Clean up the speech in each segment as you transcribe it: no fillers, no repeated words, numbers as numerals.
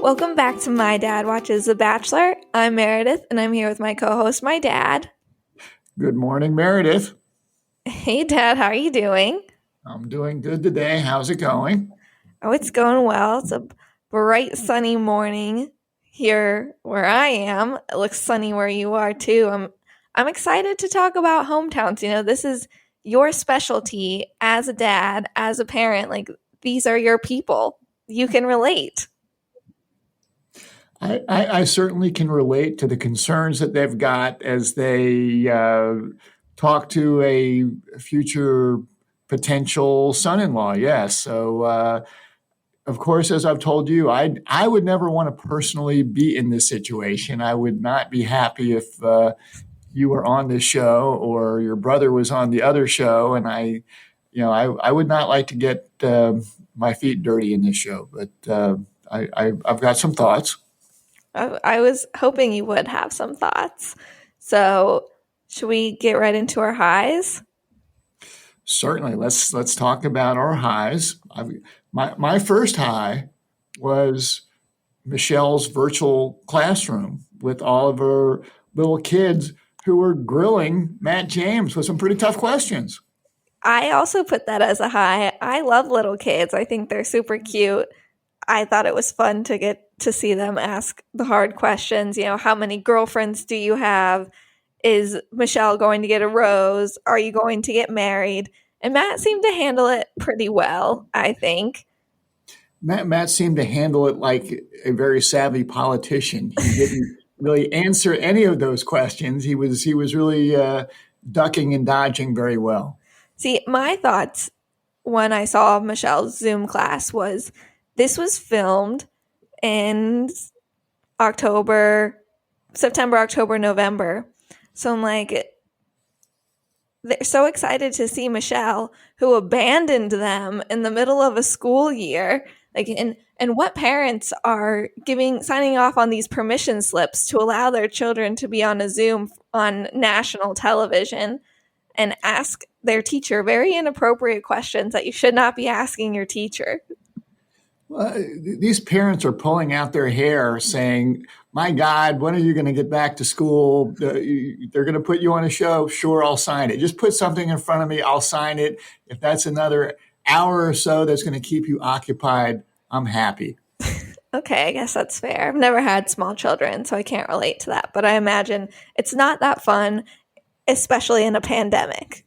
Welcome back to My Dad Watches The Bachelor. I'm Meredith, and I'm here with my co-host, my dad. Good morning, Meredith. Hey, Dad, how are you doing? I'm doing good today. How's it going? Oh, it's going well. It's a bright, sunny morning here where I am. It looks sunny where you are too. I'm excited to talk about hometowns. You know, this is your specialty as a dad, as a parent. Like, these are your people. You can relate. I certainly can relate to the concerns that they've got as they talk to a future potential son-in-law. Yes. So, of course, as I've told you, I would never want to personally be in this situation. I would not be happy if you were on this show or your brother was on the other show, and I would not like to get my feet dirty in this show. But I've got some thoughts. I was hoping you would have some thoughts. So, should we get right into our highs? Certainly, let's talk about our highs. My first high was Michelle's virtual classroom with all of her little kids who were grilling Matt James with some pretty tough questions. I also put that as a high. I love little kids. I think they're super cute. I thought it was fun to get to see them ask the hard questions. You know, how many girlfriends do you have? Is Michelle going to get a rose? Are you going to get married? And Matt seemed to handle it pretty well, I think. Matt seemed to handle it like a very savvy politician. He didn't really answer any of those questions. He was really ducking and dodging very well. See, my thoughts when I saw Michelle's Zoom class was this was filmed in September, October, November. So I'm like, they're so excited to see Michelle, who abandoned them in the middle of a school year. Like, and what parents are signing off on these permission slips to allow their children to be on a Zoom on national television and ask their teacher very inappropriate questions that you should not be asking your teacher? Well, these parents are pulling out their hair saying, my God, when are you going to get back to school? They're going to put you on a show. Sure, I'll sign it. Just put something in front of me. I'll sign it. If that's another hour or so that's going to keep you occupied, I'm happy. Okay, I guess that's fair. I've never had small children, so I can't relate to that. But I imagine it's not that fun, especially in a pandemic.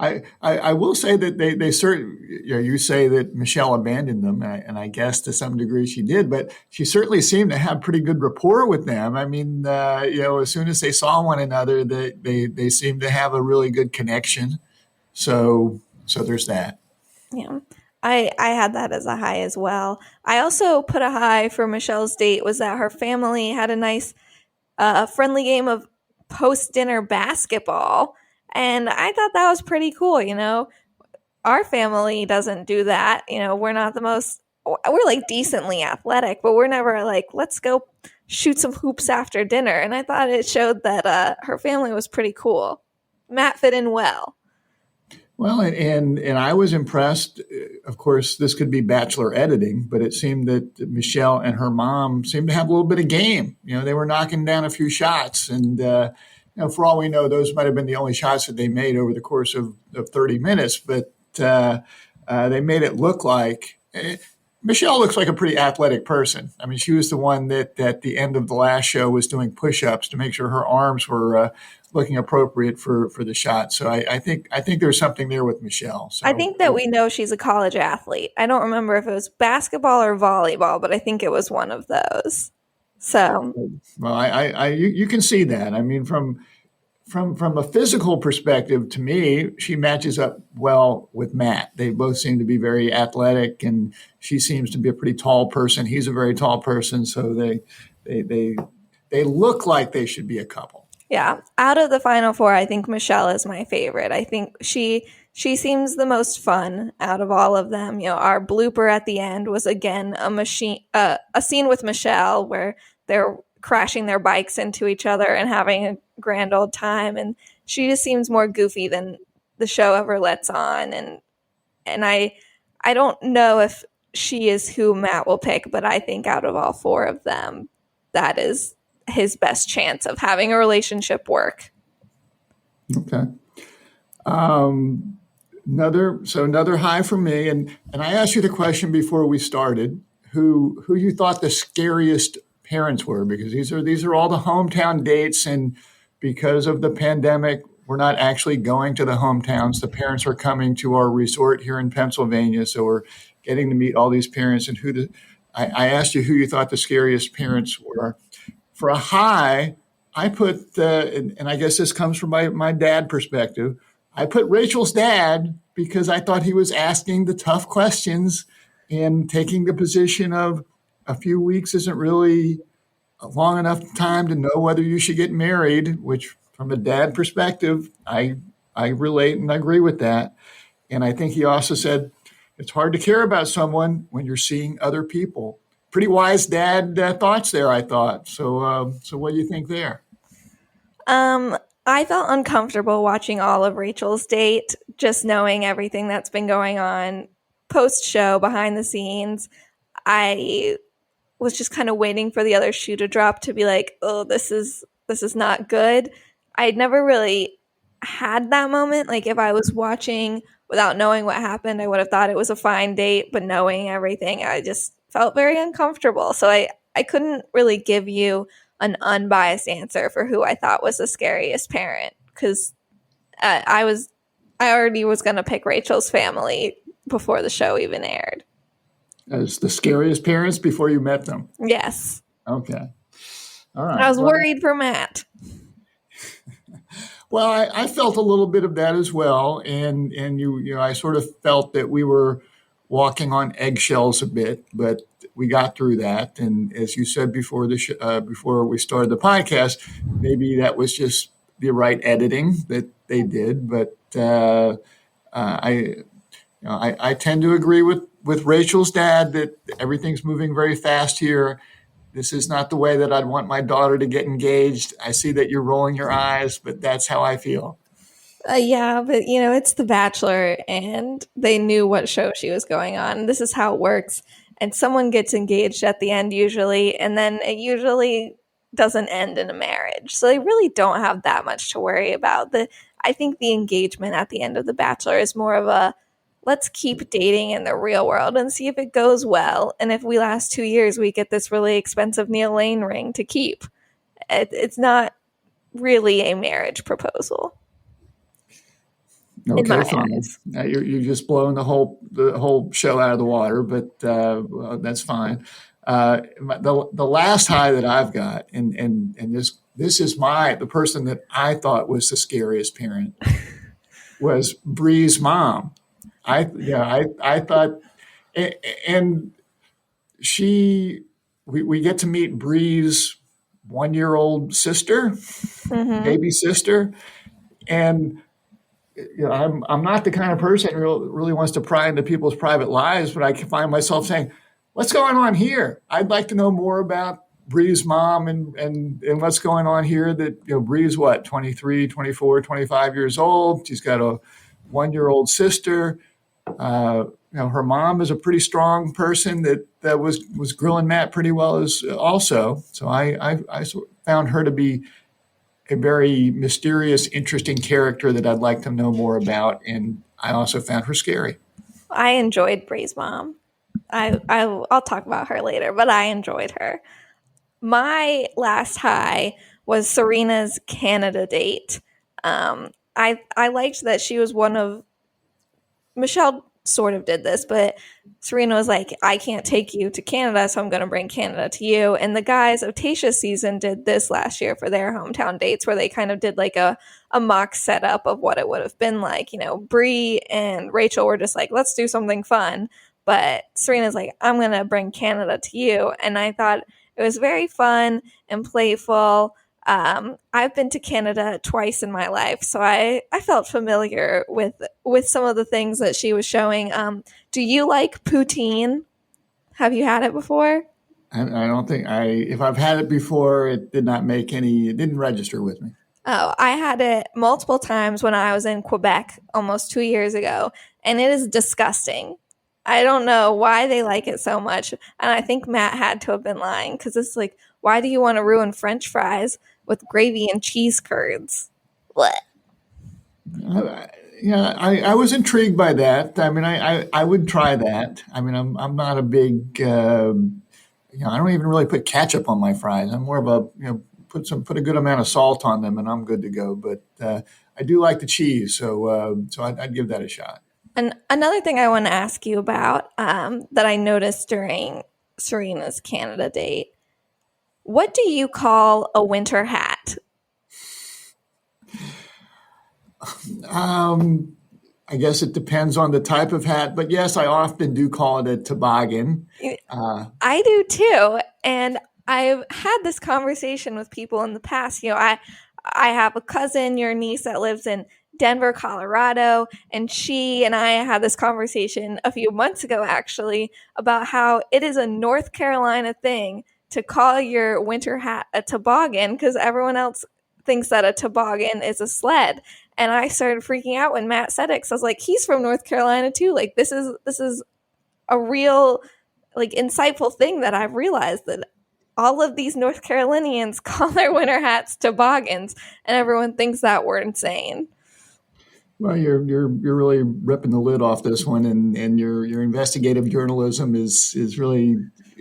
I will say that they certainly, you say that Michelle abandoned them, and I guess to some degree she did, but she certainly seemed to have pretty good rapport with them. I mean, as soon as they saw one another, they seemed to have a really good connection. So there's that. Yeah. I had that as a high as well. I also put a high for Michelle's date was that her family had a nice friendly game of post-dinner basketball. And I thought that was pretty cool, you know. Our family doesn't do that. You know, we're not we're like decently athletic, but we're never like, let's go shoot some hoops after dinner. And I thought it showed that her family was pretty cool. Matt fit in well. Well, and I was impressed. Of course, this could be bachelor editing, but it seemed that Michelle and her mom seemed to have a little bit of game. You know, they were knocking down a few shots, and for all we know, those might have been the only shots that they made over the course of 30 minutes. But they made it look like Michelle looks like a pretty athletic person. I mean, she was the one that at the end of the last show was doing push-ups to make sure her arms were looking appropriate for the shot. So I think there's something there with Michelle. So I think that we know she's a college athlete. I don't remember if it was basketball or volleyball, but I think it was one of those. So, well, you can see that. I mean, from a physical perspective, to me, she matches up well with Matt. They both seem to be very athletic, and she seems to be a pretty tall person. He's a very tall person, so they look like they should be a couple. Yeah, out of the final four, I think Michelle is my favorite. I think she seems the most fun out of all of them. You know, our blooper at the end was again a scene with Michelle where they're crashing their bikes into each other and having a grand old time, and she just seems more goofy than the show ever lets on. And I don't know if she is who Matt will pick, but I think out of all four of them, that is his best chance of having a relationship work. Okay. Another high for me, and I asked you the question before we started, who you thought the scariest parents were, because these are all the hometown dates, and because of the pandemic, we're not actually going to the hometowns. The parents are coming to our resort here in Pennsylvania, so we're getting to meet all these parents. And I asked you who you thought the scariest parents were. For a high, I put, and I guess this comes from my dad perspective, I put Rachel's dad because I thought he was asking the tough questions and taking the position of a few weeks isn't really a long enough time to know whether you should get married, which from a dad perspective, I relate and I agree with that. And I think he also said it's hard to care about someone when you're seeing other people. Pretty wise dad thoughts there, I thought. So what do you think there? I felt uncomfortable watching all of Rachel's date, just knowing everything that's been going on post show, behind the scenes. I was just kind of waiting for the other shoe to drop to be like, oh, this is not good. I'd never really had that moment. Like if I was watching without knowing what happened, I would have thought it was a fine date, but knowing everything, I just felt very uncomfortable. So I couldn't really give you an unbiased answer for who I thought was the scariest parent, because I already was going to pick Rachel's family before the show even aired. As the scariest parents before you met them. Yes. Okay. All I right. was worried for Matt. Well, I felt a little bit of that as well, and I sort of felt that we were walking on eggshells a bit, but we got through that. And as you said before before we started the podcast, maybe that was just the right editing that they did. But I tend to agree with Rachel's dad that everything's moving very fast here. This is not the way that I'd want my daughter to get engaged. I see that you're rolling your eyes, but that's how I feel. Yeah, but it's The Bachelor, and they knew what show she was going on. This is how it works. And someone gets engaged at the end usually, and then it usually doesn't end in a marriage. So they really don't have that much to worry about. I think the engagement at the end of The Bachelor is more of a let's keep dating in the real world and see if it goes well. And if we last 2 years, we get this really expensive Neil Lane ring to keep. It's not really a marriage proposal. In Okay, my fine. eyes. You're just blowing the whole show out of the water, but well, that's fine. The last high that I've got, and this is the person that I thought was the scariest parent was Bree's mom. I thought, and we get to meet Bree's 1-year-old sister, Mm-hmm. baby sister, and I'm not the kind of person who really wants to pry into people's private lives, but I can find myself saying, "What's going on here? I'd like to know more about Bree's mom and what's going on here." That Bree's what 23, 24, 25 years old. She's got a 1-year-old sister. Her mom is a pretty strong person that was grilling Matt pretty well as also. So I found her to be a very mysterious, interesting character that I'd like to know more about. And I also found her scary. I enjoyed Bree's mom. I'll talk about her later, but I enjoyed her. My last high was Serena's Canada date. I liked that she was one of Michelle sort of did this, but Serena was like, I can't take you to Canada, so I'm going to bring Canada to you. And the guys of Tayshia's season did this last year for their hometown dates, where they kind of did like a mock setup of what it would have been like. Bree and Rachel were just like, let's do something fun. But Serena's like, I'm going to bring Canada to you. And I thought it was very fun and playful. I've been to Canada twice in my life, so I felt familiar with some of the things that she was showing. Do you like poutine? Have you had it before? I don't think if I've had it before, it didn't register with me. Oh, I had it multiple times when I was in Quebec almost 2 years ago, and it is disgusting. I don't know why they like it so much. And I think Matt had to have been lying because it's like, why do you want to ruin French fries with gravy and cheese curds? What? I, yeah, I was intrigued by that. I mean, I would try that. I mean, I'm not a big, I don't even really put ketchup on my fries. I'm more of a, put a good amount of salt on them, and I'm good to go. But I do like the cheese, so I'd give that a shot. And another thing I want to ask you about that I noticed during Serena's Canada date, what do you call a winter hat? Um, I guess it depends on the type of hat, but yes, I often do call it a toboggan. Uh, I do too. And I've had this conversation with people in the past. I have a cousin, your niece, that lives in Denver, Colorado, and she and I had this conversation a few months ago actually about how it is a North Carolina thing to call your winter hat a toboggan because everyone else thinks that a toboggan is a sled. And I started freaking out when Matt said it because I was like, he's from North Carolina too. Like this is a real like insightful thing that I've realized that all of these North Carolinians call their winter hats toboggans, and everyone thinks that we're insane. well, you're really ripping the lid off this one, and your investigative journalism is really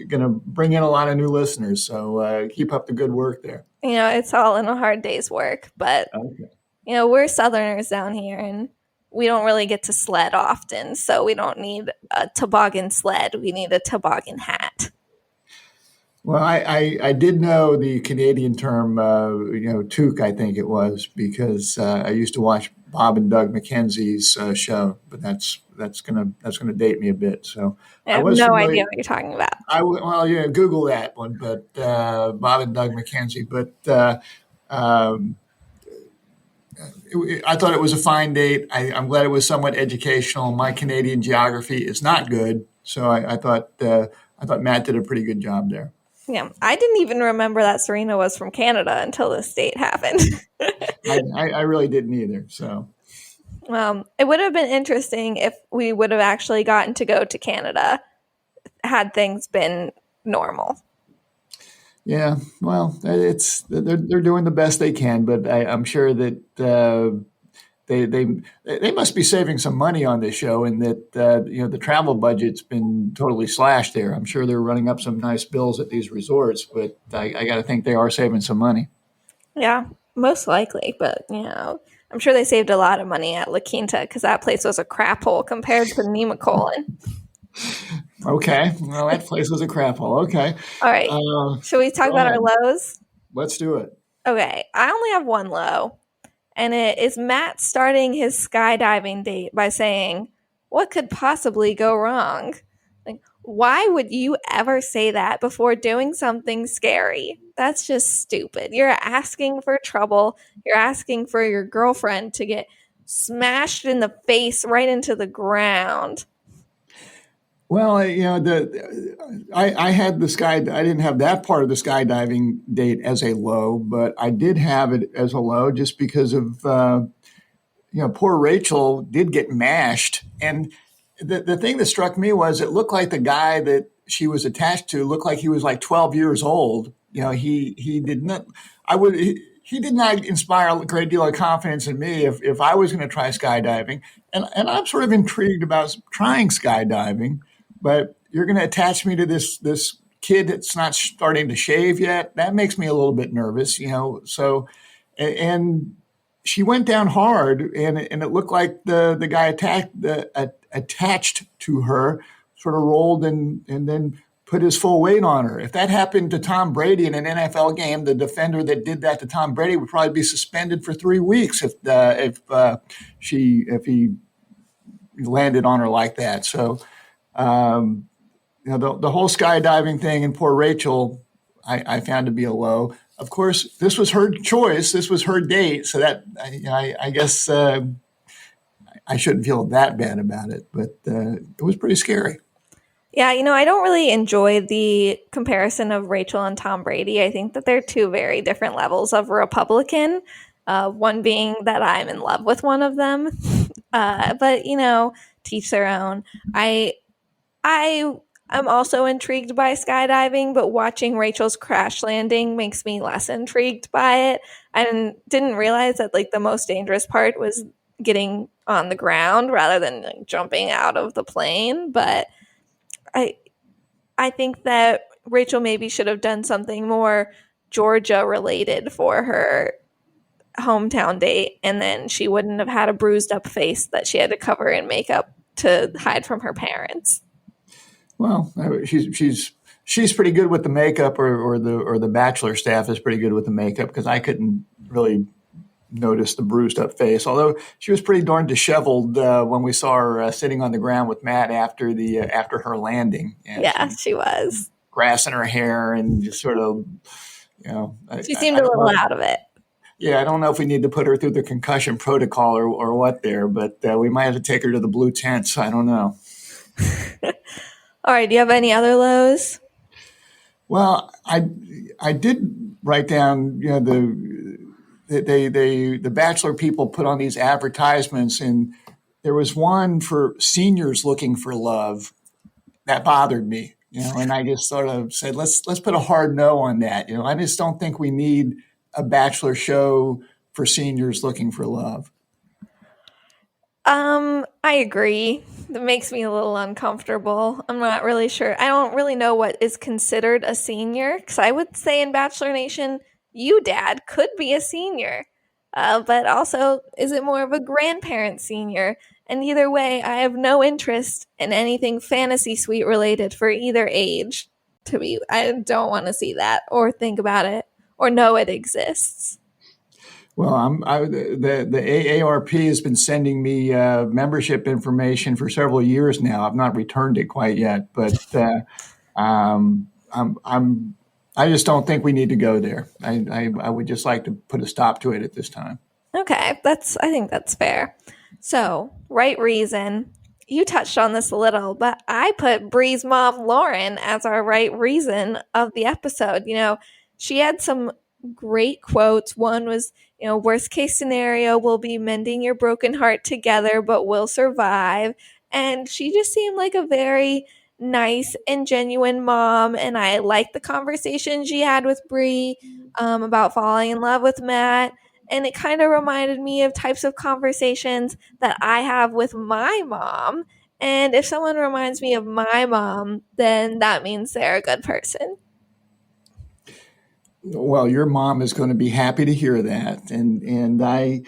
going to bring in a lot of new listeners. So keep up the good work there. It's all in a hard day's work, but Okay. we're Southerners down here, and we don't really get to sled often, so we don't need a toboggan sled. We need a toboggan hat. Well, I did know the Canadian term, toque, I think it was, because I used to watch Bob and Doug McKenzie's show, but that's gonna date me a bit. So I I have was no familiar. idea what you're talking about. Well, yeah, Google that one, but Bob and Doug McKenzie. But um, I thought it was a fine date. I'm glad it was somewhat educational. My Canadian geography is not good, so I thought Matt did a pretty good job there. Yeah, I didn't even remember that Serena was from Canada until this date happened. I really didn't either. So It would have been interesting if we would have actually gotten to go to Canada had things been normal. yeah, well, they're doing the best they can, but I'm sure that they they they must be saving some money on this show, and that the travel budget's been totally slashed there. I'm sure they're running up some nice bills at these resorts, but I got to think they are saving some money. Yeah, most likely, but I'm sure they saved a lot of money at La Quinta because that place was a crap hole compared to Nemacolin. Okay, well, that place was a crap hole. Okay, All right, uh, should we talk go about our ahead. lows? Let's do it. Okay, I only have one low, and it is Matt starting his skydiving date by saying, "What could possibly go wrong?" Like, why would you ever say that before doing something scary? That's just stupid. You're asking for trouble. You're asking for your girlfriend to get smashed in the face right into the ground. Well, I had the sky. I didn't have that part of the skydiving date as a low, but I did have it as a low just because of poor Rachel did get mashed. And the thing that struck me was it looked like the guy that she was attached to looked like he was like 12 years old. He did not. He did not inspire a great deal of confidence in me if I was going to try skydiving. And I'm sort of intrigued about trying skydiving, but you're going to attach me to this kid that's not starting to shave yet. That makes me a little bit nervous. So, and she went down hard, and it looked like the guy attached to her sort of rolled and then put his full weight on her. If that happened to Tom Brady in an NFL game, the defender that did that to Tom Brady would probably be suspended for 3 weeks if he landed on her like that. So the whole skydiving thing and poor Rachel, I found to be a low. Of course, this was her choice. This was her date. So that I guess I shouldn't feel that bad about it, but it was pretty scary. Yeah, I don't really enjoy the comparison of Rachel and Tom Brady. I think that they're two very different levels of Republican. One being that I'm in love with one of them, but teach their own. I I am also intrigued by skydiving, but watching Rachel's crash landing makes me less intrigued by it. I didn't realize that like the most dangerous part was getting on the ground rather than like, jumping out of the plane. But I I think that Rachel maybe should have done something more Georgia related for her hometown date, and then she wouldn't have had a bruised up face that she had to cover in makeup to hide from her parents. Well, she's pretty good with the makeup, or the bachelor staff is pretty good with the makeup because I couldn't really notice the bruised up face. Although she was pretty darn disheveled when we saw her sitting on the ground with Matt after her landing. And Yeah, she she was. grass in her hair and just sort of, She seemed I a don't little know. out of it. Yeah, I don't know if we need to put her through the concussion protocol or what there, but we might have to take her to the blue tents. I don't know. All right, do you have any other lows? Well, I did write down, the Bachelor people put on these advertisements, and there was one for seniors looking for love that bothered me, and I just sort of said, let's put a hard no on that. I just don't think we need a Bachelor show for seniors looking for love. I agree. That makes me a little uncomfortable. I'm not really sure. I don't really know what is considered a senior because I would say in Bachelor Nation, you, Dad, could be a senior. But also, is it more of a grandparent senior? And either way, I have no interest in anything fantasy suite related for either age. I don't want to see that or think about it or know it exists. Well, the AARP has been sending me membership information for several years now. I've not returned it quite yet, but I just don't think we need to go there. I would just like to put a stop to it at this time. Okay, I think that's fair. So, right reason. You touched on this a little, but I put Bree's mom, Lauren, as our right reason of the episode. She had some great quotes. One was, worst case scenario, we'll be mending your broken heart together, but we'll survive. And she just seemed like a very nice and genuine mom. And I liked the conversation she had with Bree about falling in love with Matt. And it kind of reminded me of types of conversations that I have with my mom. And if someone reminds me of my mom, then that means they're a good person. Well, your mom is going to be happy to hear that, and I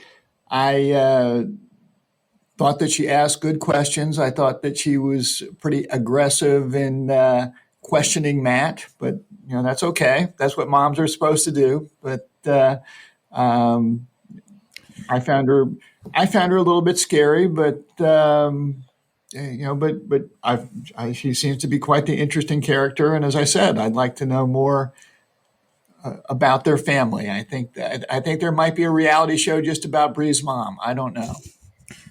thought that she asked good questions. I thought that she was pretty aggressive in questioning Matt, but that's okay. That's what moms are supposed to do. But I found her a little bit scary, but she seems to be quite the interesting character. And as I said, I'd like to know more about their family. I think there might be a reality show just about Bree's mom. I don't know.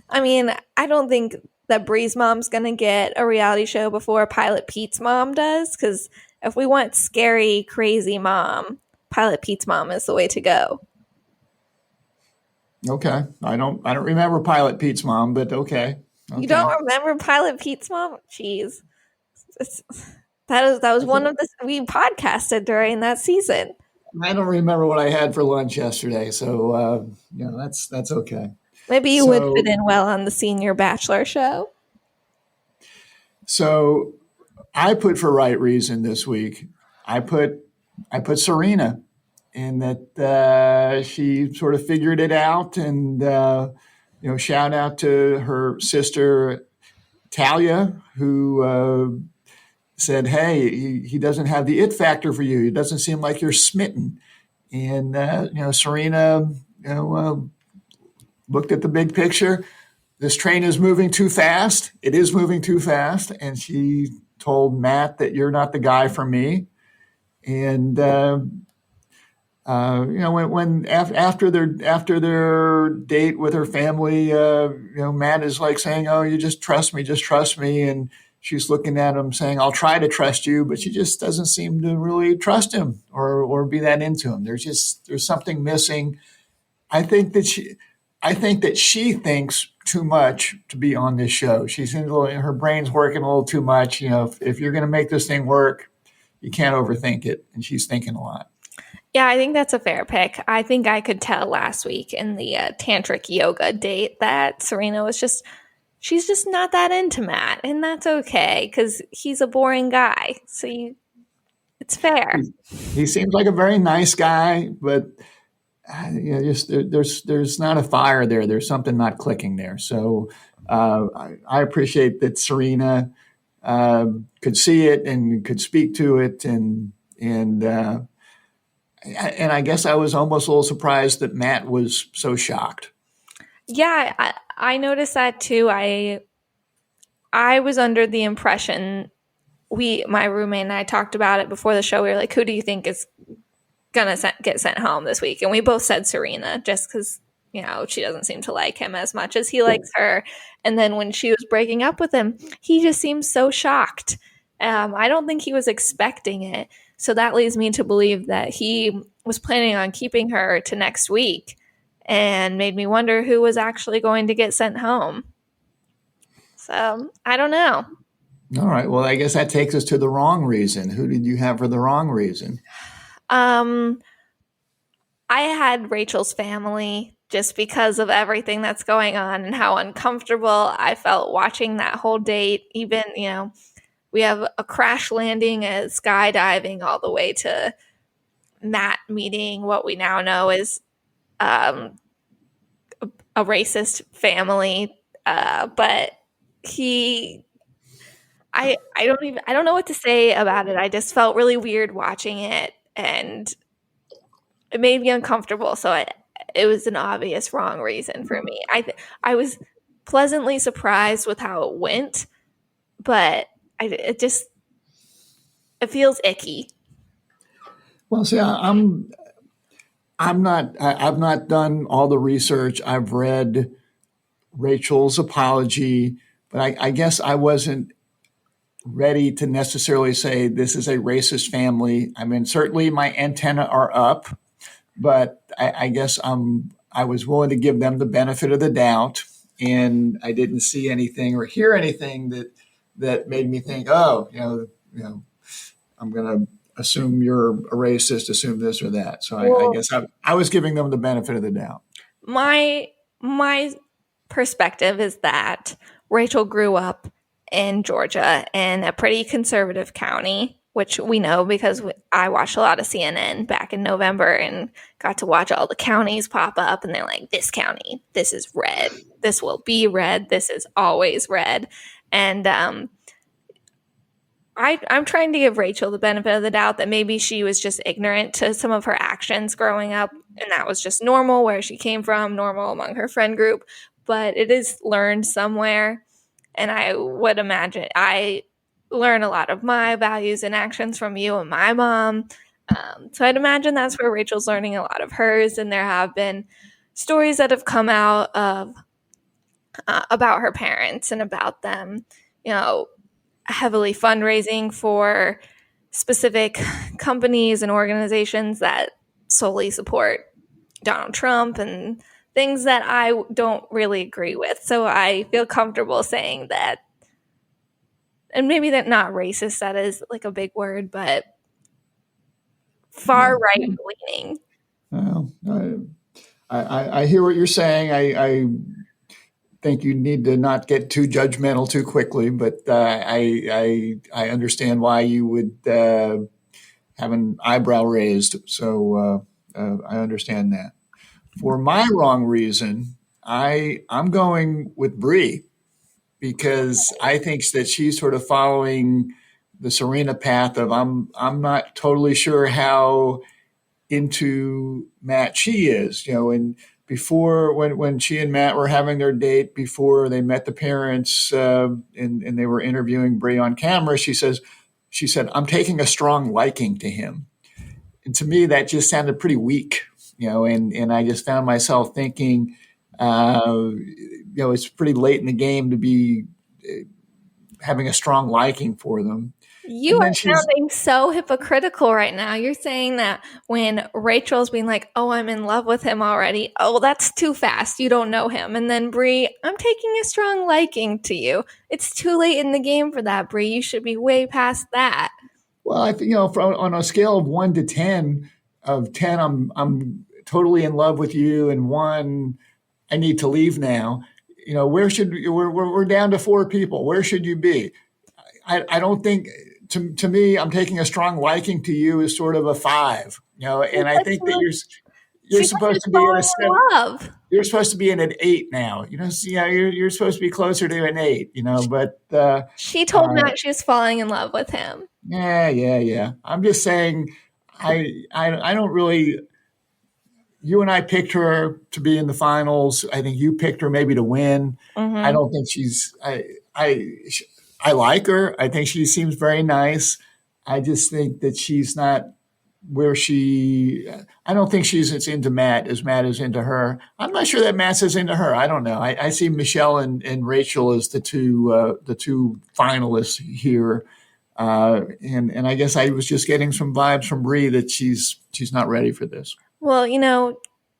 I mean, I don't think that Bree's mom's going to get a reality show before Pilot Pete's mom does, because if we want scary, crazy mom, Pilot Pete's mom is the way to go. Okay. I don't remember Pilot Pete's mom, but okay. You don't remember Pilot Pete's mom? Jeez. That was one of the we podcasted during that season. I don't remember what I had for lunch yesterday, so that's okay. Maybe you would fit in well on the Senior Bachelor show. So I put for right reason this week. I put Serena, in that she sort of figured it out, and shout out to her sister Talia, who said, "Hey, he doesn't have the it factor for you. He doesn't seem like you're smitten." And Serena, looked at the big picture. This train is moving too fast. It is moving too fast, and she told Matt that you're not the guy for me. And when after their date with her family, Matt is like saying, "Oh, you just trust me," and she's looking at him saying, "I'll try to trust you," but she just doesn't seem to really trust him or be that into him. There's something missing. I think that I think that she thinks too much to be on this show. She's in her brain's working a little too much. If you're going to make this thing work, you can't overthink it, and she's thinking a lot. Yeah, I think that's a fair pick. I think I could tell last week in the tantric yoga date that Serena was she's just not that into Matt, and that's okay because he's a boring guy. So it's fair. He seems like a very nice guy, but just there's not a fire there. There's something not clicking there. So I appreciate that Serena could see it and could speak to it, and I guess I was almost a little surprised that Matt was so shocked. Yeah, I noticed that too. I was under the impression my roommate and I talked about it before the show. We were like, who do you think is gonna get sent home this week? And we both said Serena, just because she doesn't seem to like him as much as he likes her. And then when she was breaking up with him, he just seemed so shocked. I don't think he was expecting it. So that leads me to believe that he was planning on keeping her to next week, and made me wonder who was actually going to get sent home. So I don't know. All right. Well, I guess that takes us to the wrong reason. Who did you have for the wrong reason? I had Rachel's family just because of everything that's going on and how uncomfortable I felt watching that whole date. Even, we have a crash landing at skydiving all the way to Matt meeting what we now know is a racist family. But I don't know what to say about it. I just felt really weird watching it, and it made me uncomfortable. So it was an obvious wrong reason for me. I was pleasantly surprised with how it went, but it feels icky. Well, see, I've not done all the research. I've read Rachel's apology, but I guess I wasn't ready to necessarily say this is a racist family. I mean, certainly my antenna are up, but I guess I was willing to give them the benefit of the doubt, and I didn't see anything or hear anything that made me think, oh, I'm going to assume you're a racist, assume this or that. So I guess I was giving them the benefit of the doubt. My perspective is that Rachel grew up in Georgia in a pretty conservative county, which we know because I watched a lot of CNN back in November and got to watch all the counties pop up, and they're like, this county, this is red, this will be red, this is always red. And I'm trying to give Rachel the benefit of the doubt that maybe she was just ignorant to some of her actions growing up, and that was just normal where she came from, normal among her friend group, but it is learned somewhere. And I would imagine I learn a lot of my values and actions from you and my mom. So I'd imagine that's where Rachel's learning a lot of hers. And there have been stories that have come out of about her parents and about them, heavily fundraising for specific companies and organizations that solely support Donald Trump and things that I don't really agree with. So I feel comfortable saying that, and maybe that not racist, that is like a big word, but far right leaning. Well, I hear what you're saying. I think you need to not get too judgmental too quickly, but I understand why you would have an eyebrow raised. So I understand that. For my wrong reason, I'm going with Bree because I think that she's sort of following the Serena path of I'm not totally sure how into Matt she is, and before when she and Matt were having their date before they met the parents and they were interviewing Bree on camera, she said I'm taking a strong liking to him, and to me that just sounded pretty weak, and I just found myself thinking, it's pretty late in the game to be having a strong liking for them. You And then are she's sounding so hypocritical right now. You're saying that when Rachel's being like, "Oh, I'm in love with him already." Oh, well, that's too fast. You don't know him. And then Bree, "I'm taking a strong liking to you." It's too late in the game for that, Bree. You should be way past that. well, I think on a scale of 1 to 10, of 10, I'm totally in love with you, and 1, I need to leave now. We're down to 4 people. Where should you be? I don't think to me, I'm taking a strong liking to you is sort of a 5. She And I said think she that was, you're she said she supposed was to be at a falling in 7. love. You're supposed to be in an 8 now. You're supposed to be closer to an 8. But She told uh, Matt she was falling in love with him. yeah. I'm just saying, I don't really. You and I picked her to be in the finals. I think you picked her maybe to win. I Mm-hmm. don't think she's. I like her. I think she seems very nice. I just think that she's not where she. I don't think she's as into Matt as Matt is into her. I'm not sure that Matt's as into her. I don't know. I see Michelle and Rachel as the two finalists here. And I guess I was just getting some vibes from Bree that she's not ready for this. Well,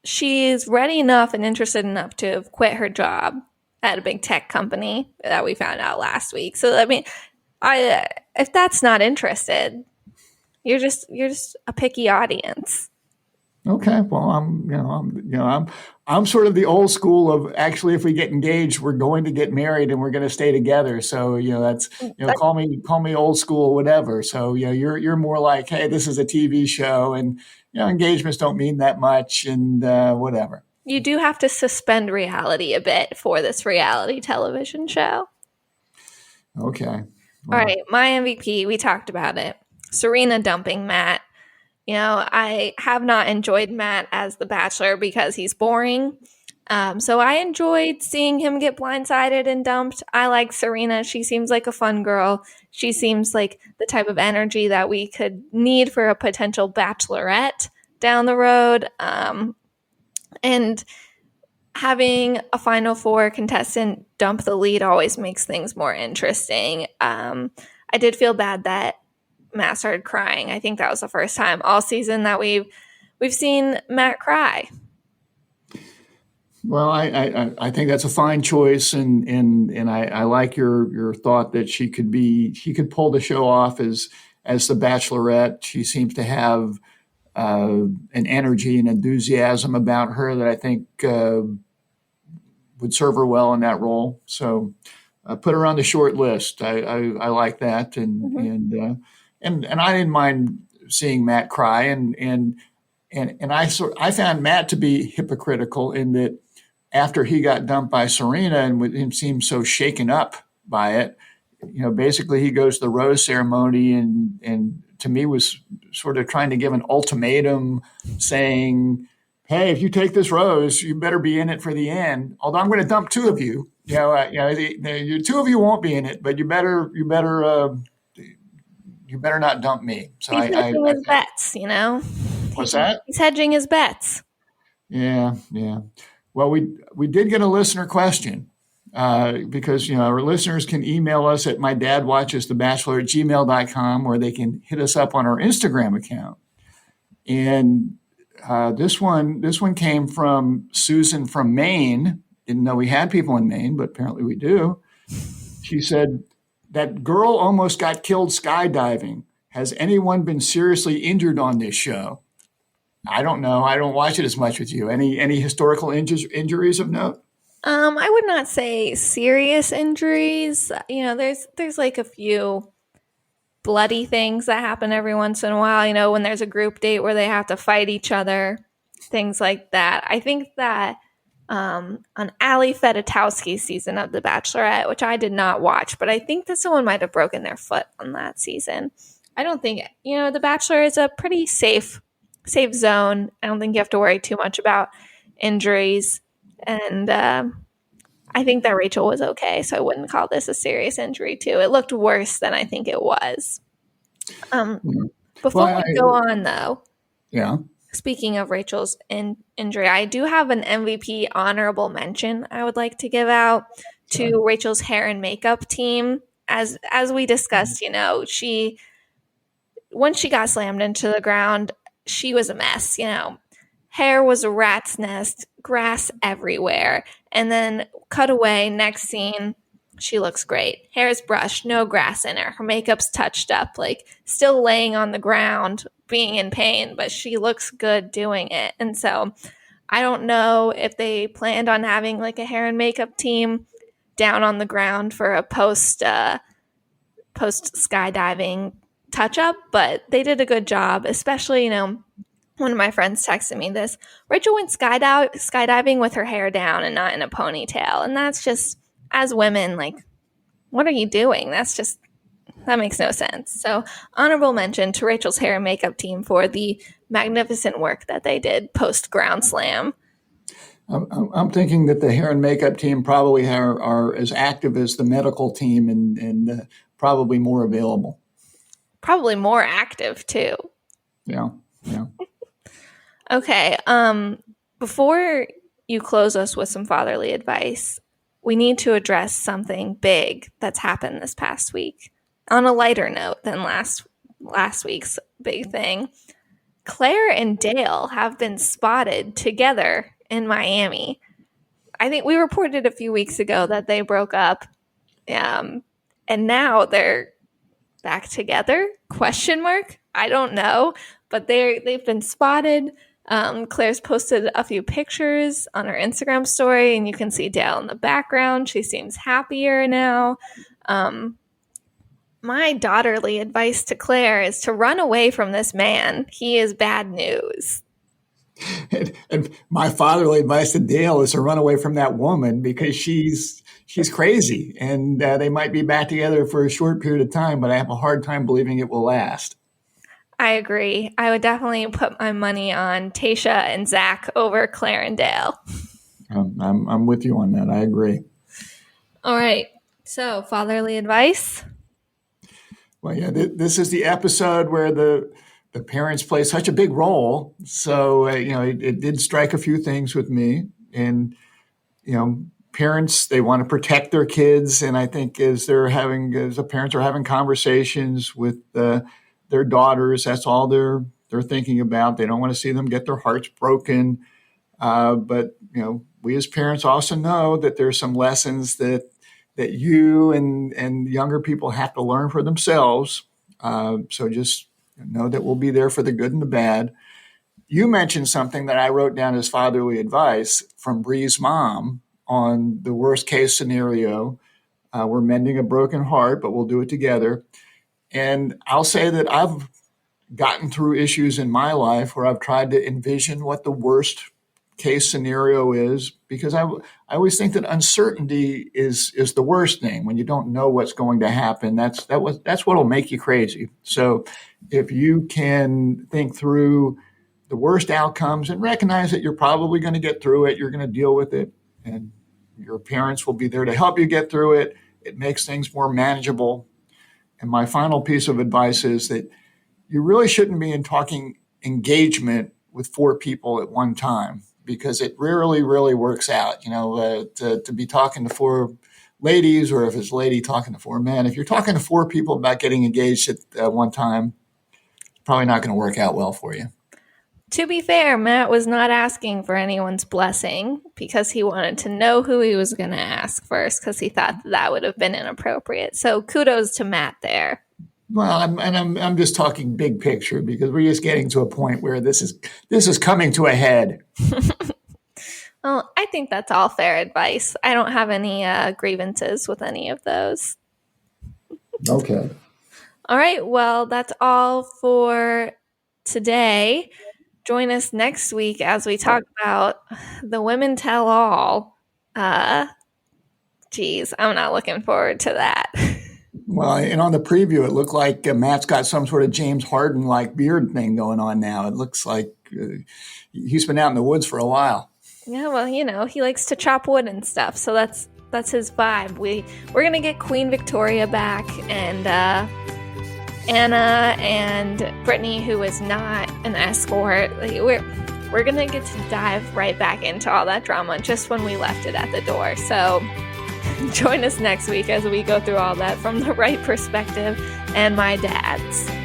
she's ready enough and interested enough to have quit her job at a big tech company that we found out last week. So, I mean, I if that's not interested, you're just a picky audience. Okay, well, I'm sort of the old school of actually, if we get engaged, we're going to get married and we're going to stay together. So that's But call me old school, whatever. So you're more like, hey, this is a TV show, and engagements don't mean that much, and whatever. you do have to suspend reality a bit for this reality television show. Okay, All well, right, my MVP, we talked about it. Serena dumping Matt. I have not enjoyed Matt as the Bachelor because he's boring. So I enjoyed seeing him get blindsided and dumped. I like Serena. She seems like a fun girl. She seems like the type of energy that we could need for a potential bachelorette down the road. And having a Final Four contestant dump the lead always makes things more interesting. I did feel bad that Matt started crying. I think that was the first time all season that we've seen Matt cry. well, I think that's a fine choice, and I like your thought that she could pull the show off as the Bachelorette. She seems to have an energy and enthusiasm about her that I think would serve her well in that role. So put her on the short list. I like that, and Mm-hmm. and I didn't mind seeing Matt cry, and I found Matt to be hypocritical in that after he got dumped by Serena and with him seemed so shaken up by it, basically he goes to the rose ceremony and to me was sort of trying to give an ultimatum saying, hey, if you take this rose, you better be in it for the end. Although I'm going to dump 2 of you. The 2 of you won't be in it, but you better not dump me. So He's hedging his bets, what's that? He's hedging his bets. Yeah. Well, we did get a listener question because our listeners can email us at mydadwatchesthebachelor@gmail.com, or they can hit us up on our Instagram account. And this one came from Susan from Maine. Didn't know we had people in Maine, but apparently we do. She said, that girl almost got killed skydiving. Has anyone been seriously injured on this show? I don't know. I don't watch it as much with you. Any historical injuries of note? I would not say serious injuries. There's like a few bloody things that happen every once in a while, when there's a group date where they have to fight each other, things like that. I think that on Ali Fedotowsky's season of The Bachelorette, which I did not watch, but I think that someone might have broken their foot on that season. I don't think, The Bachelor is a pretty safe zone. I don't think you have to worry too much about injuries. And I think that Rachel was okay, so I wouldn't call this a serious injury too. It looked worse than I think it was. Before we go on, though, yeah. Speaking of Rachel's injury, I do have an MVP honorable mention I would like to give out to Rachel's hair and makeup team. as we discussed, once she got slammed into the ground, she was a mess, Hair was a rat's nest, grass everywhere. And then cut away, next scene, she looks great. Hair's brushed, no grass in her. Her makeup's touched up, like still laying on the ground, being in pain, but she looks good doing it. And so I don't know if they planned on having like a hair and makeup team down on the ground for a post skydiving touch up, but they did a good job, especially, one of my friends texted me this. Rachel went skydiving with her hair down and not in a ponytail. And that's just, as women, like, what are you doing? That makes no sense. So honorable mention to Rachel's hair and makeup team for the magnificent work that they did post ground slam. I'm thinking that the hair and makeup team probably are as active as the medical team and probably more available. Probably more active too. Yeah. Okay. Before you close us with some fatherly advice, we need to address something big that's happened this past week. On a lighter note than last week's big thing, Claire and Dale have been spotted together in Miami. I think we reported a few weeks ago that they broke up, and now they're back together? ? I don't know, but they've been spotted. Claire's posted a few pictures on her Instagram story, and you can see Dale in the background. She seems happier now. My daughterly advice to Claire is to run away from this man. He is bad news. And my fatherly advice to Dale is to run away from that woman because she's crazy, and they might be back together for a short period of time, but I have a hard time believing it will last. I agree. I would definitely put my money on Tasha and Zach over Claire and Dale. I'm with you on that. I agree. All right. So, fatherly advice? Well, yeah, this is the episode where the parents play such a big role. So, it did strike a few things with me. And, parents, they want to protect their kids. And I think as the parents are having conversations with their daughters, that's all they're thinking about. They don't want to see them get their hearts broken. But, we as parents also know that there's some lessons that you and younger people have to learn for themselves. So just know that we'll be there for the good and the bad. You mentioned something that I wrote down as fatherly advice from Bree's mom on the worst case scenario. We're mending a broken heart, but we'll do it together. And I'll say that I've gotten through issues in my life where I've tried to envision what the worst case scenario is, because I always think that uncertainty is the worst thing. When you don't know what's going to happen, that's what'll make you crazy. So if you can think through the worst outcomes and recognize that you're probably going to get through it, you're going to deal with it, and your parents will be there to help you get through it. It makes things more manageable. And my final piece of advice is that you really shouldn't be talking engagement with 4 people at one time, because it rarely really works out. To be talking to 4 ladies, or if it's a lady talking to 4 men, if you're talking to 4 people about getting engaged at one time, it's probably not going to work out well for you. To be fair, Matt was not asking for anyone's blessing because he wanted to know who he was going to ask first, because he thought that would have been inappropriate. So kudos to Matt there. Well, I'm just talking big picture, because we're just getting to a point where this is coming to a head. Well, I think that's all fair advice. I don't have any grievances with any of those. Okay. All right. Well, that's all for today. Join us next week as we talk about the Women Tell All. Geez, I'm not looking forward to that. Well, and on the preview, it looked like Matt's got some sort of James Harden-like beard thing going on now. It looks like he's been out in the woods for a while. Yeah, well, he likes to chop wood and stuff, so that's his vibe. We're gonna get Queen Victoria back, and Anna and Brittany, who is not an escort. We're gonna get to dive right back into all that drama just when we left it at the door. So Join us next week as we go through all that from the right perspective and my dad's.